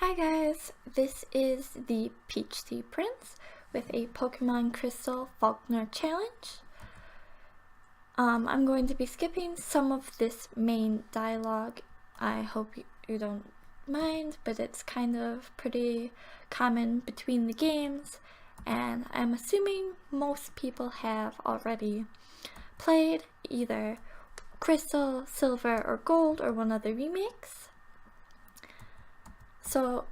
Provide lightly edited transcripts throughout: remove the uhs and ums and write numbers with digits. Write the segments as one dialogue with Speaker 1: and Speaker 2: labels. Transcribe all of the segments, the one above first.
Speaker 1: Hi guys, this is the PeachTeaPrince with a Pokemon Crystal Falkner challenge. I'm going to be skipping some of this main dialogue. I hope you don't mind, but it's kind of pretty common between the games, and I'm assuming most people have already played either Crystal, Silver, or Gold, or one of the remakes. So,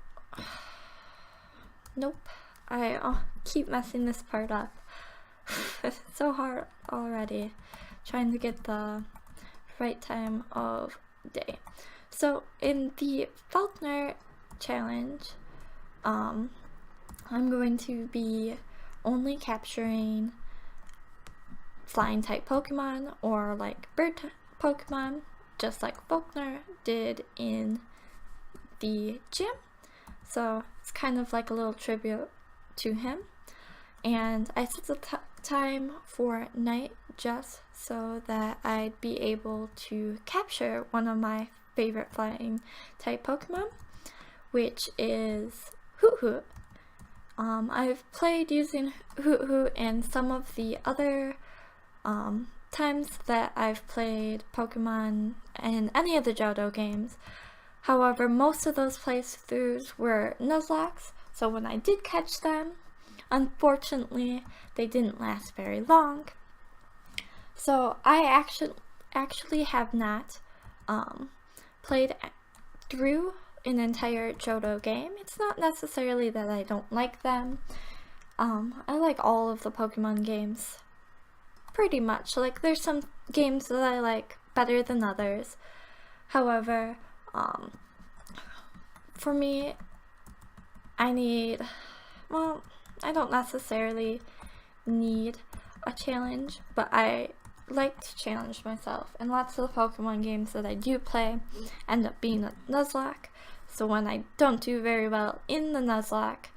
Speaker 1: nope, I keep messing this part up. It's so hard already, trying to get the right time of day. So, in the Falkner challenge, I'm going to be only capturing flying type Pokemon or like bird type Pokemon, just like Falkner did in the gym. So it's kind of like a little tribute to him. And I set the time for night just so that I'd be able to capture one of my favorite flying type Pokemon, which is Hoot Hoot. I've played using Hoot Hoot and some of the other times that I've played Pokemon in any of the Johto games. However, most of those playthroughs were Nuzlocks, so when I did catch them, unfortunately, they didn't last very long. So I actually have not played through an entire Johto game. It's not necessarily that I don't like them. I like all of the Pokemon games, pretty much. Like, there's some games that I like better than others. However, for me, I don't necessarily need a challenge, but I like to challenge myself, and lots of the Pokemon games that I do play end up being a Nuzlocke, so when I don't do very well in the Nuzlocke,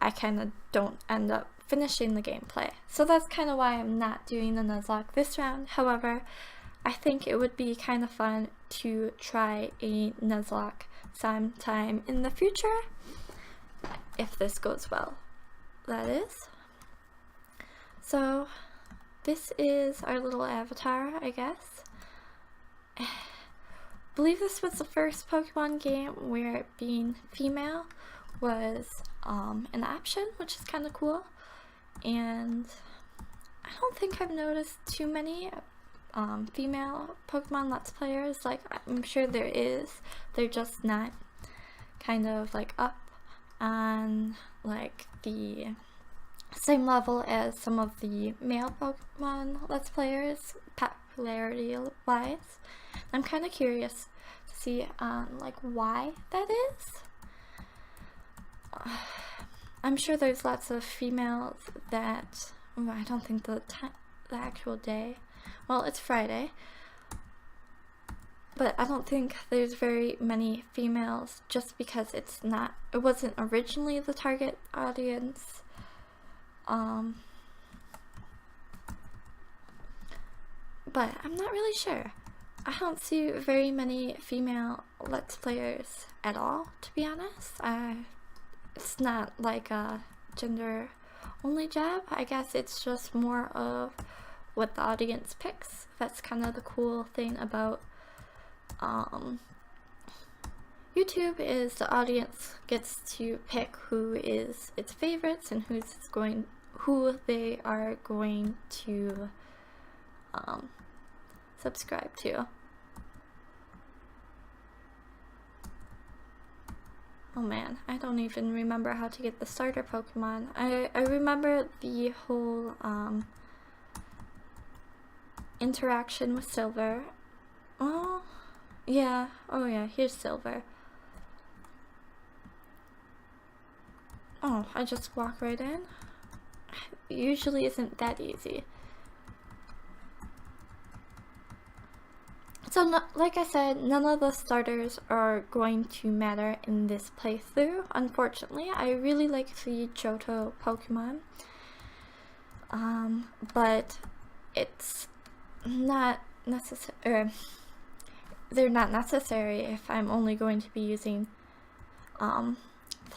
Speaker 1: I kind of don't end up finishing the gameplay. So that's kind of why I'm not doing the Nuzlocke this round. However, I think it would be kind of fun to try a Nuzlocke sometime in the future, if this goes well, that is. So, this is our little avatar, I guess. I believe this was the first Pokemon game where being female was an option, which is kind of cool. And I don't think I've noticed too many female Pokemon Let's Players. Like, I'm sure there is, they're just not kind of like up on like the same level as some of the male Pokemon Let's Players, popularity wise. I'm kind of curious to see like why that is. I'm sure there's lots of females that, I don't think the actual day, well, it's Friday, but I don't think there's very many females just because it wasn't originally the target audience. But I'm not really sure. I don't see very many female Let's Players at all, to be honest. It's not like a gender only job. I guess it's just more of what the audience picks. That's kind of the cool thing about YouTube, is the audience gets to pick who is its favorites and who they are going to subscribe to. Oh man, I don't even remember how to get the starter Pokemon. I remember the whole interaction with Silver. Oh yeah, here's Silver. Oh, I just walk right in? It usually isn't that easy. So, like I said, none of the starters are going to matter in this playthrough, unfortunately. I really like the Johto Pokemon, but it's not necessary. They're not necessary if I'm only going to be using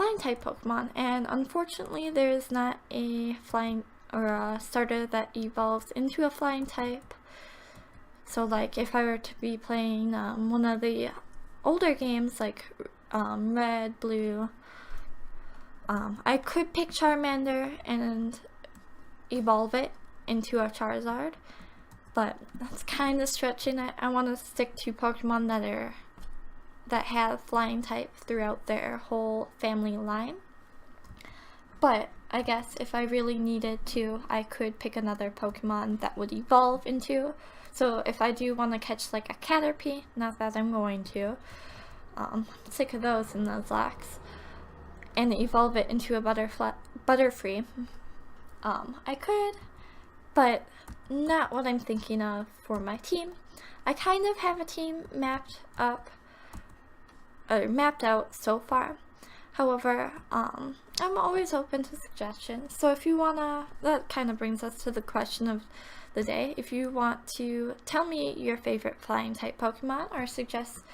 Speaker 1: flying type Pokemon, and unfortunately there's not a flying or a starter that evolves into a flying type. So like if I were to be playing one of the older games like Red, Blue, I could pick Charmander and evolve it into a Charizard, but that's kind of stretching it. I want to stick to Pokemon that have flying type throughout their whole family line. But I guess if I really needed to, I could pick another Pokemon that would evolve into. So if I do want to catch like a Caterpie, not that I'm going to, I'm sick of those in Nuzlocke, and evolve it into a Butterfree, I could, but not what I'm thinking of for my team. I kind of have a team mapped out so far. However, I'm always open to suggestions. So if you wanna, that kind of brings us to the question of the day. If you want to tell me your favorite flying type Pokemon or suggest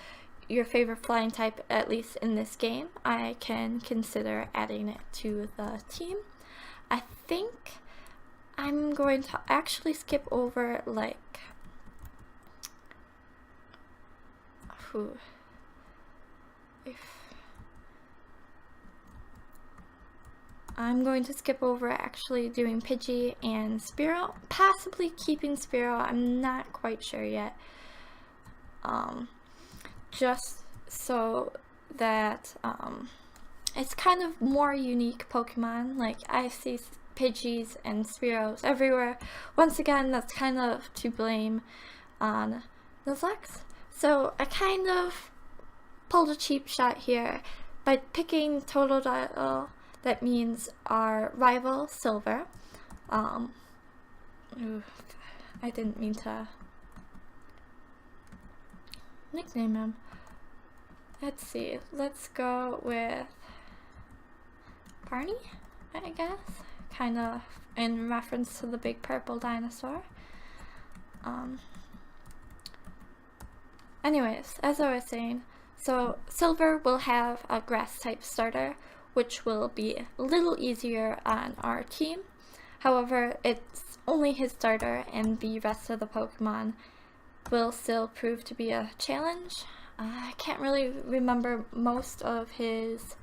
Speaker 1: your favorite flying type, at least in this game, I can consider adding it to the team. I think I'm going to actually skip over like I'm going to skip over actually doing Pidgey and Spearow, possibly keeping Spearow, I'm not quite sure yet. Just so that it's kind of more unique Pokemon. Like I see Pidgeys and Spearows everywhere. Once again, that's kind of to blame on Nuzlocke. So I kind of pulled a cheap shot here by picking Totodile. That means our rival, Silver. I didn't mean to nickname him. Let's see, let's go with Barney, I guess. Kind of in reference to the big purple dinosaur. Anyways, as I was saying, so Silver will have a grass type starter, which will be a little easier on our team. However, it's only his starter and the rest of the Pokemon will still prove to be a challenge. I can't really remember most of his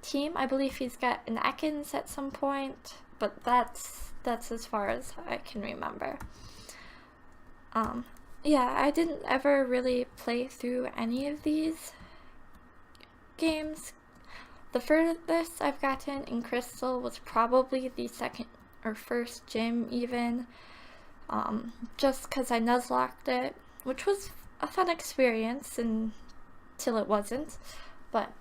Speaker 1: team. I believe he's got an Ekans at some point, but that's as far as I can remember. Yeah, I didn't ever really play through any of these games. The furthest I've gotten in Crystal was probably the second or first gym even, just because I Nuzlocked it, which was a fun experience until it wasn't. But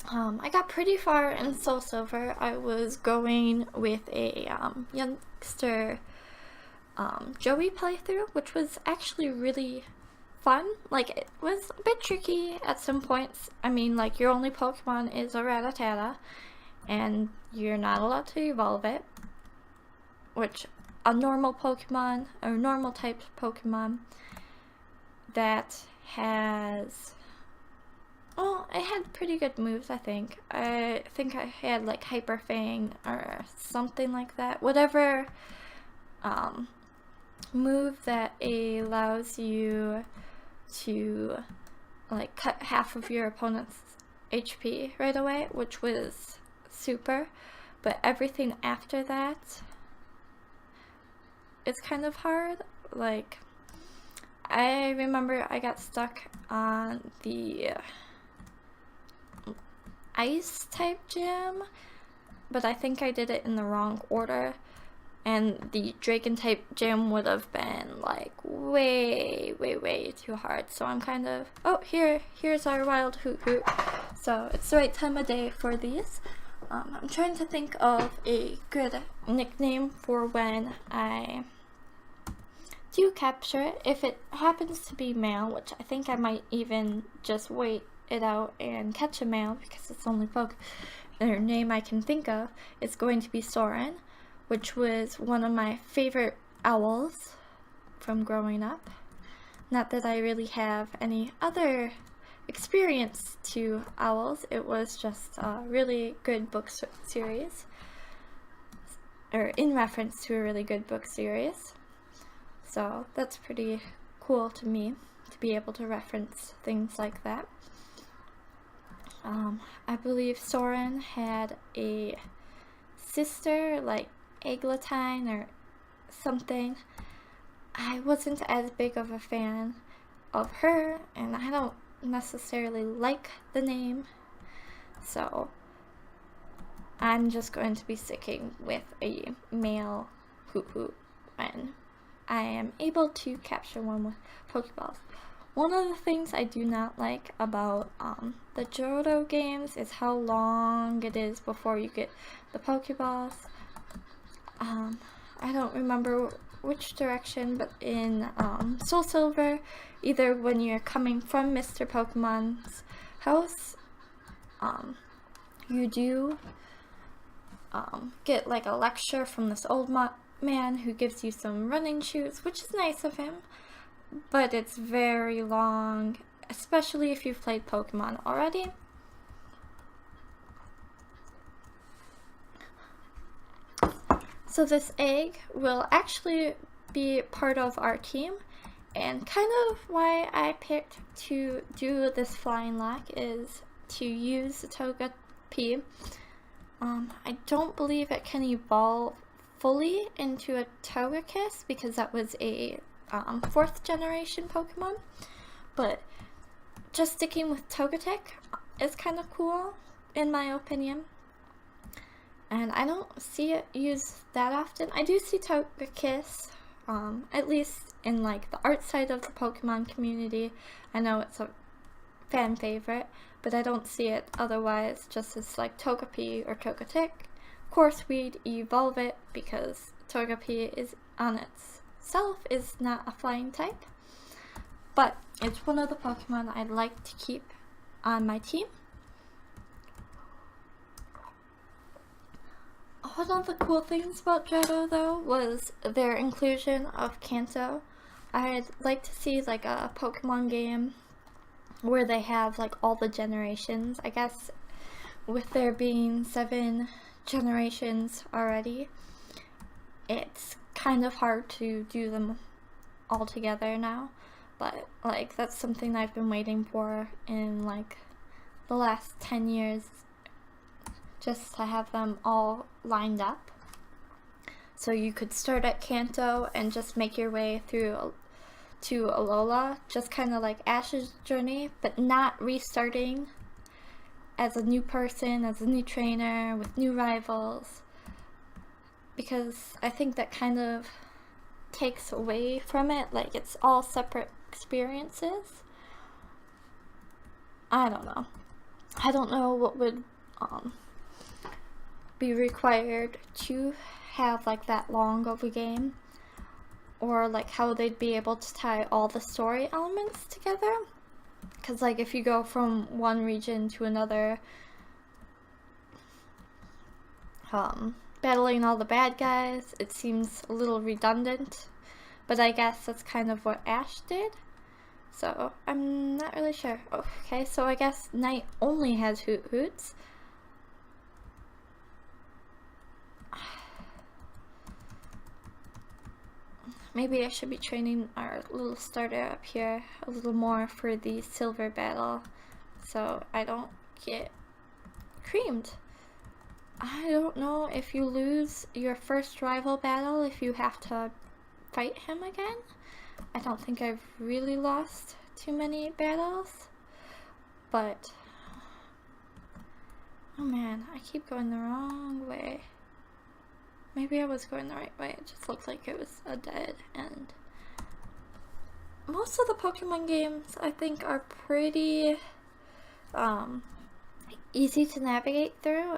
Speaker 1: I got pretty far in Soul Silver. I was going with a youngster Joey playthrough, which was actually really fun. Like, it was a bit tricky at some points. I mean, like, your only Pokemon is a Rattata, and you're not allowed to evolve it, which a normal Pokemon, or normal type Pokemon that has, well, it had pretty good moves, I think. I think I had like Hyper Fang or something like that. Whatever move that allows you to like cut half of your opponent's HP right away, which was super. But everything after that, it's kind of hard. Like, I remember I got stuck on the ice type gym, but I think I did it in the wrong order, and the dragon type gym would have been like way too hard. So I'm kind of, oh, here's our wild Hoot Hoot. So it's the right time of day for these. I'm trying to think of a good nickname for when I do capture it. If it happens to be male, which I think I might even just wait it out and catch a male because it's the only their name I can think of, is going to be Soren, which was one of my favorite owls from growing up. Not that I really have any other experience to owls. It was just a really good book series, or in reference to a really good book series. So that's pretty cool to me, to be able to reference things like that. I believe Soren had a sister, like Eglantine or something. I wasn't as big of a fan of her, and I don't necessarily like the name, so I'm just going to be sticking with a male Hoot Hoot when I am able to capture one with Pokeballs. One of the things I do not like about the Johto games is how long it is before you get the Pokeballs. I don't remember which direction, but in Soul Silver, either when you're coming from Mr. Pokemon's house, you do get like a lecture from this old man who gives you some running shoes, which is nice of him, but it's very long, especially if you've played Pokemon already. So this egg will actually be part of our team, and kind of why I picked to do this flying lock is to use the Togepi. I don't believe it can evolve fully into a Togekiss because that was a 4th generation Pokemon, but just sticking with Togetic is kind of cool in my opinion, and I don't see it used that often. I do see Togekiss, at least in like the art side of the Pokemon community. I know it's a fan favorite, but I don't see it otherwise, just as like Togepi or Togetic. Of course, we'd evolve it because Togepi is on itself is not a flying type, but it's one of the Pokemon I'd like to keep on my team. One of the cool things about Johto though was their inclusion of Kanto. I'd like to see like a Pokemon game where they have like all the generations. I guess with there being 7 generations already, it's kind of hard to do them all together now, but like that's something I've been waiting for in like the last 10 years, just to have them all lined up. So you could start at Kanto and just make your way through to Alola, just kind of like Ash's journey, but not restarting as a new person, as a new trainer, with new rivals, because I think that kind of takes away from it, like it's all separate experiences. I don't know. I don't know what would be required to have like that long of a game, or like how they'd be able to tie all the story elements together. Because like if you go from one region to another, battling all the bad guys, it seems a little redundant, but I guess that's kind of what Ash did, so I'm not really sure. Okay, so I guess Night only has Hoot Hoots. Maybe I should be training our little starter up here a little more for the silver battle, so I don't get creamed. I don't know if you lose your first rival battle if you have to fight him again. I don't think I've really lost too many battles, but oh man, I keep going the wrong way. Maybe I was going the right way, it just looked like it was a dead end. Most of the Pokemon games I think are pretty easy to navigate through.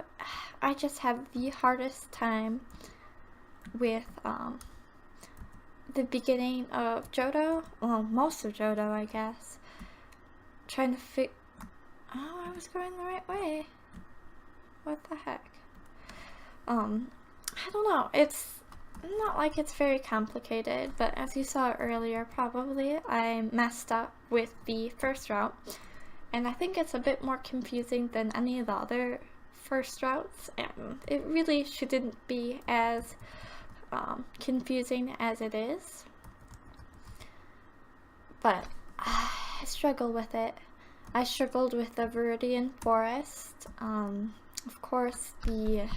Speaker 1: I just have the hardest time with the beginning of Johto, well, most of Johto I guess, trying to oh, I was going the right way. What the heck? I don't know, it's not like it's very complicated, but as you saw earlier probably, I messed up with the first route, and I think it's a bit more confusing than any of the other first routes, and it really shouldn't be as confusing as it is, but I struggle with it. I struggled with the Viridian Forest, of course the,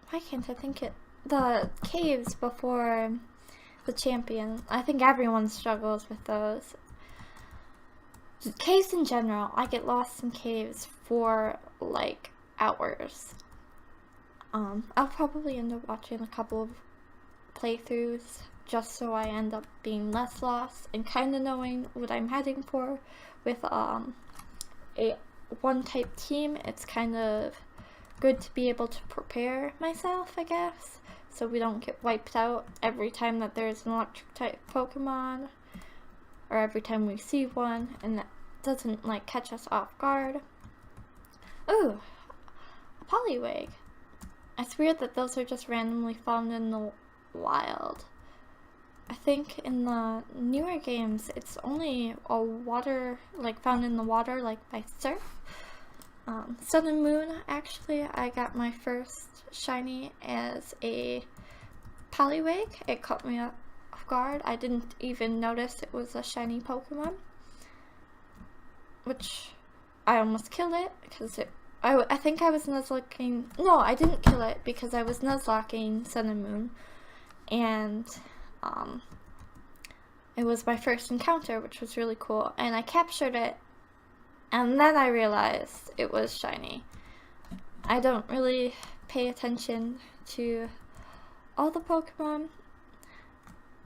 Speaker 1: why can't I think it, the caves before the champion. I think everyone struggles with those. Caves in general, I get lost in caves for like hours. I'll probably end up watching a couple of playthroughs just so I end up being less lost and kind of knowing what I'm heading for. With a one type team, it's kind of good to be able to prepare myself, I guess, so we don't get wiped out every time that there's an electric type Pokemon, or every time we see one, and that doesn't like catch us off guard. Ooh, a Poliwag. It's weird that those are just randomly found in the wild. I think in the newer games it's only a water, like found in the water, like by surf. Sun and Moon, actually, I got my first shiny as a Poliwag. It caught me off guard. I didn't even notice it was a shiny Pokemon, which I almost killed it because I think I was Nuzlocking. No, I didn't kill it because I was Nuzlocking Sun and Moon, and it was my first encounter, which was really cool, and I captured it, and then I realized it was shiny. I don't really pay attention to all the Pokemon,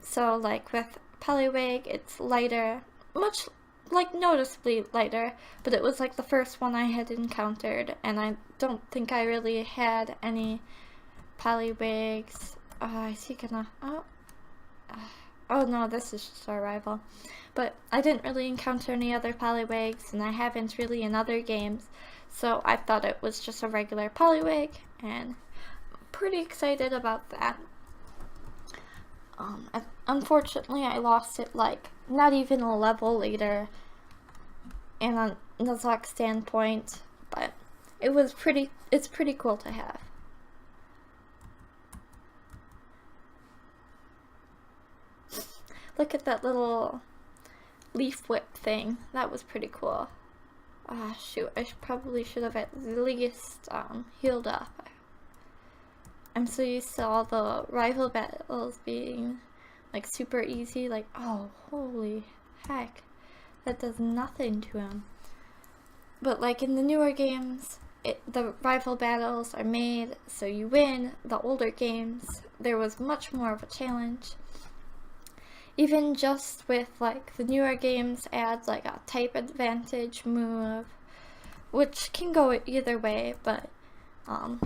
Speaker 1: so like with Poliwag, it's lighter, much like noticeably lighter, but it was like the first one I had encountered, and I don't think I really had any Poliwags. Is he gonna, oh no, this is just our rival. But I didn't really encounter any other Poliwags, and I haven't really in other games, so I thought it was just a regular Poliwag, and I'm pretty excited about that. Unfortunately, I lost it like not even a level later, and on Nuzlocke standpoint, but it's pretty cool to have. Look at that little leaf whip thing. That was pretty cool. Ah, shoot, I probably should have at least healed up. I'm so used to all the rival battles being like super easy, like, oh, holy heck, that does nothing to him. But like in the newer games, the rival battles are made so you win. The older games, there was much more of a challenge. Even just with like the newer games adds like a type advantage move, which can go either way, but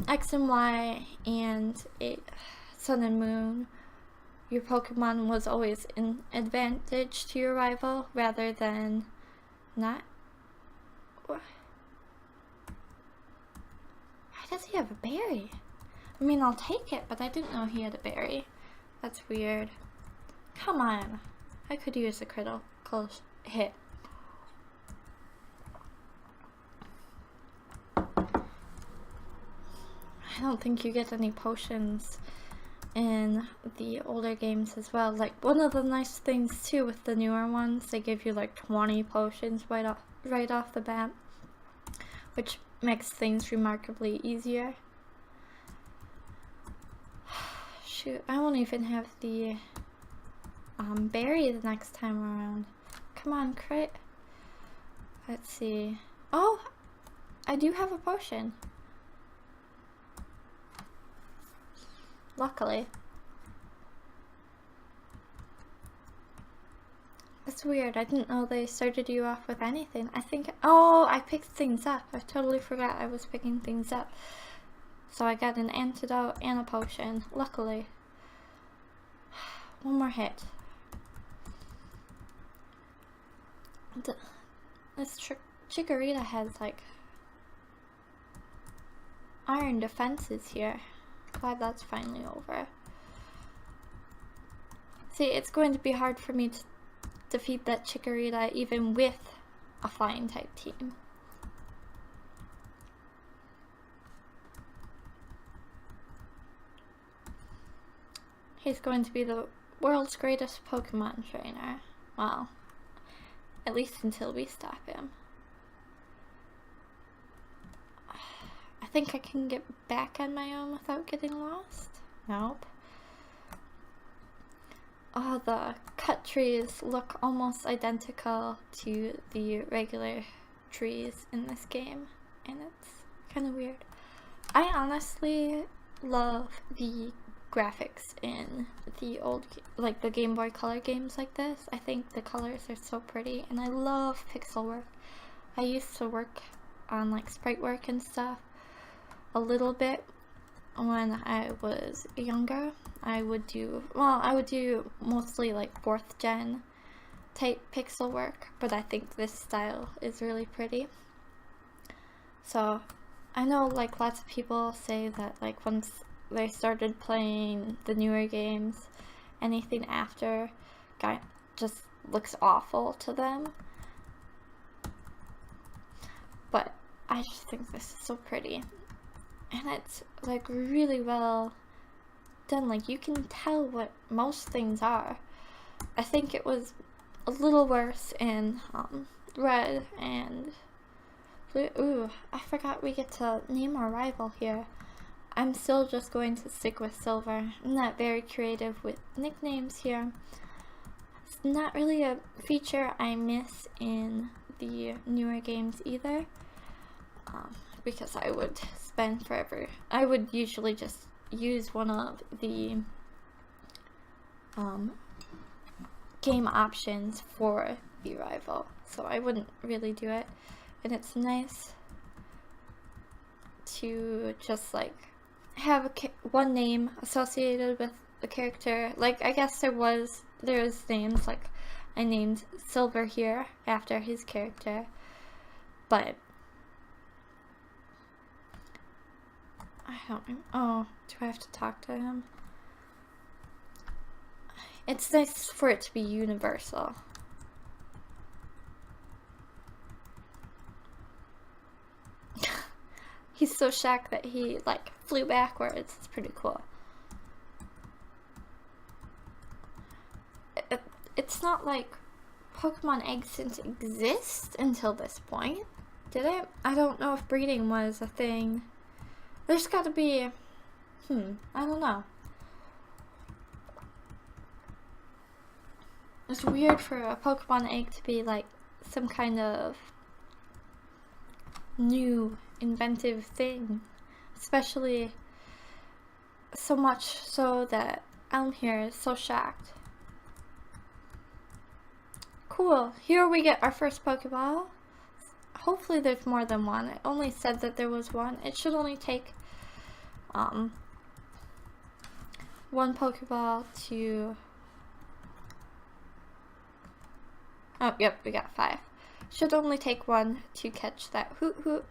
Speaker 1: X and Y and Sun and Moon, your Pokemon was always an advantage to your rival rather than not. Why does he have a berry? I mean, I'll take it, but I didn't know he had a berry. That's weird. Come on, I could use a critical hit. I don't think you get any potions in the older games as well. Like, one of the nice things too with the newer ones, they give you like 20 potions right off the bat, which makes things remarkably easier. Shoot, I won't even have the berry the next time around. Come on, crit. Let's see. Oh, I do have a potion. Luckily. It's weird, I didn't know they started you off with anything. I think, oh, I picked things up. I totally forgot I was picking things up. So I got an antidote and a potion, luckily. One more hit. This Chikorita has like iron defenses here. Glad that's finally over. See, it's going to be hard for me to defeat that Chikorita even with a flying type team. He's going to be the world's greatest Pokemon trainer. Well, at least until we stop him. I think I can get back on my own without getting lost. Nope. Oh, the cut trees look almost identical to the regular trees in this game, and it's kind of weird. I honestly love the graphics in the old, like the Game Boy Color games like this. I think the colors are so pretty, and I love pixel work. I used to work on like sprite work and stuff a little bit when I was younger. I would do mostly like 4th gen type pixel work, but I think this style is really pretty. So I know like lots of people say that like once they started playing the newer games, anything after just looks awful to them. But I just think this is so pretty. And it's like really well done. Like you can tell what most things are. I think it was a little worse in red and blue. Ooh, I forgot we get to name our rival here. I'm still just going to stick with silver. I'm not very creative with nicknames here. It's not really a feature I miss in the newer games either. Because I would spend forever. I would usually just use one of the game options for the rival, so I wouldn't really do it. And it's nice to just like have one name associated with the character. Like I guess there's names, like I named Silver here after his character, but I don't know. Oh, do I have to talk to him? It's nice for it to be universal. He's so shocked that he like flew backwards. It's pretty cool. It's not like Pokemon eggs didn't exist until this point, did it? I don't know if breeding was a thing. There's gotta be, I don't know. It's weird for a Pokemon egg to be like some kind of new, inventive thing. Especially so much so that Elm here is so shocked. Cool, here we get our first Pokeball. Hopefully there's more than one. It only said that there was one. It should only take one Pokeball to... Oh, yep, we got 5. Should only take one to catch that Hoot Hoot.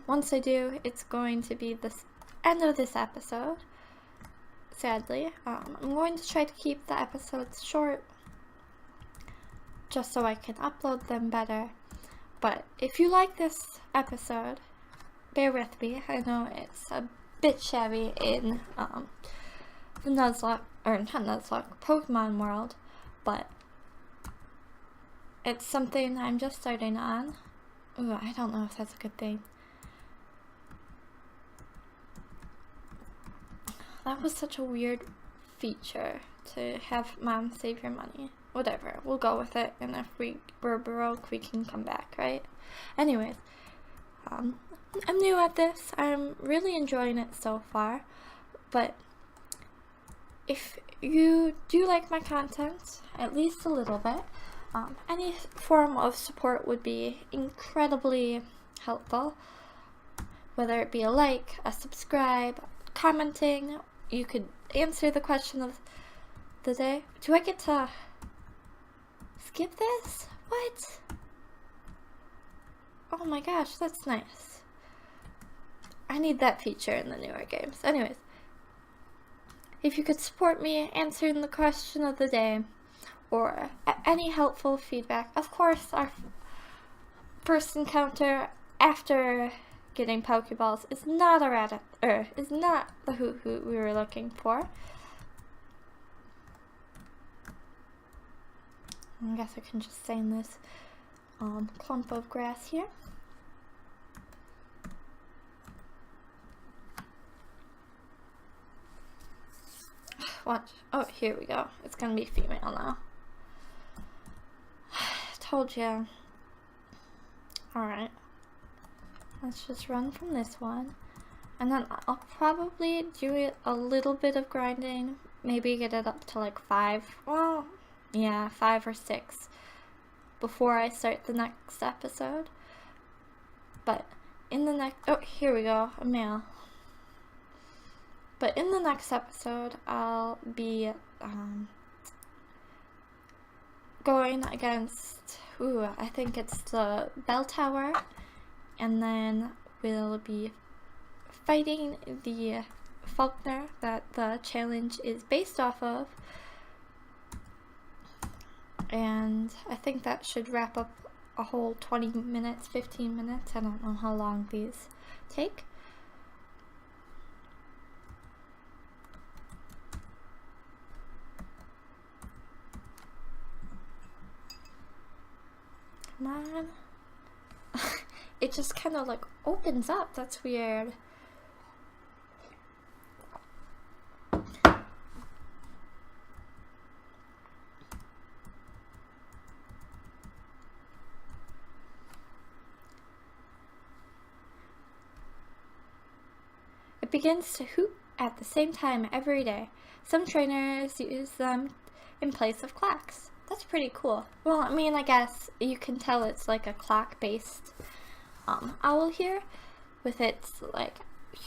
Speaker 1: Once I do, it's going to be the end of this episode, sadly. I'm going to try to keep the episodes short, just so I can upload them better. But if you like this episode, bear with me. I know it's a bit shabby in the Nuzlocke, or not Nuzlocke, Pokemon world, but it's something I'm just starting on. Ooh, I don't know if that's a good thing. That was such a weird feature to have Mom save your money. Whatever, we'll go with it, and if we're broke, we can come back, right? Anyways, I'm new at this. I'm really enjoying it so far, but if you do like my content, at least a little bit, any form of support would be incredibly helpful, whether it be a like, a subscribe, commenting. You could answer the question of the day. Do I get to skip this? What? Oh my gosh, that's nice. I need that feature in the newer games. Anyways, if you could support me answering the question of the day, or any helpful feedback. Of course, our first encounter after getting Pokeballs is not a is not the Hoot Hoot we were looking for. I guess I can just stay in this clump of grass here. What? Oh, here we go. It's gonna be female now. Told you. Alright. Let's just run from this one. And then I'll probably do a little bit of grinding. Maybe get it up to like 5. Well, yeah, 5 or 6. Before I start the next episode. But in the next... Oh, here we go. A male. But in the next episode, I'll be going against, I think it's the bell tower, and then we'll be fighting the Falkner that the challenge is based off of, and I think that should wrap up a whole 20 minutes, 15 minutes, I don't know how long these take. Come on. It just kind of like opens up. That's weird. It begins to hoot at the same time every day. Some trainers use them in place of clocks. That's pretty cool. Well, I mean, I guess you can tell it's like a clock-based owl here with its like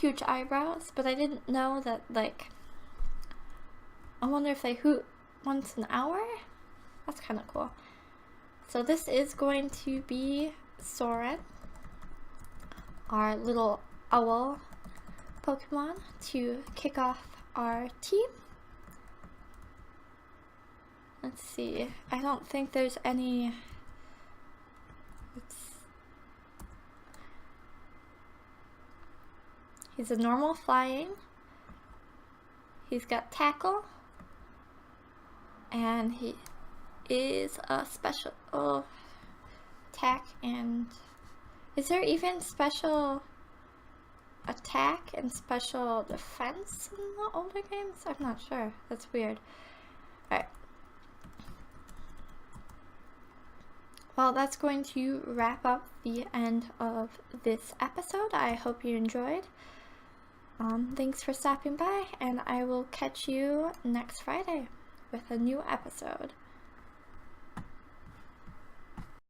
Speaker 1: huge eyebrows, but I didn't know that, like, I wonder if they hoot once an hour? That's kind of cool. So this is going to be Soren, our little owl Pokemon, to kick off our team. Let's see. I don't think there's any... He's a normal flying. He's got tackle. And he is a special attack and... Is there even special attack and special defense in the older games? I'm not sure. That's weird. Alright. Well, that's going to wrap up the end of this episode. I hope you enjoyed. Thanks for stopping by, and I will catch you next Friday with a new episode.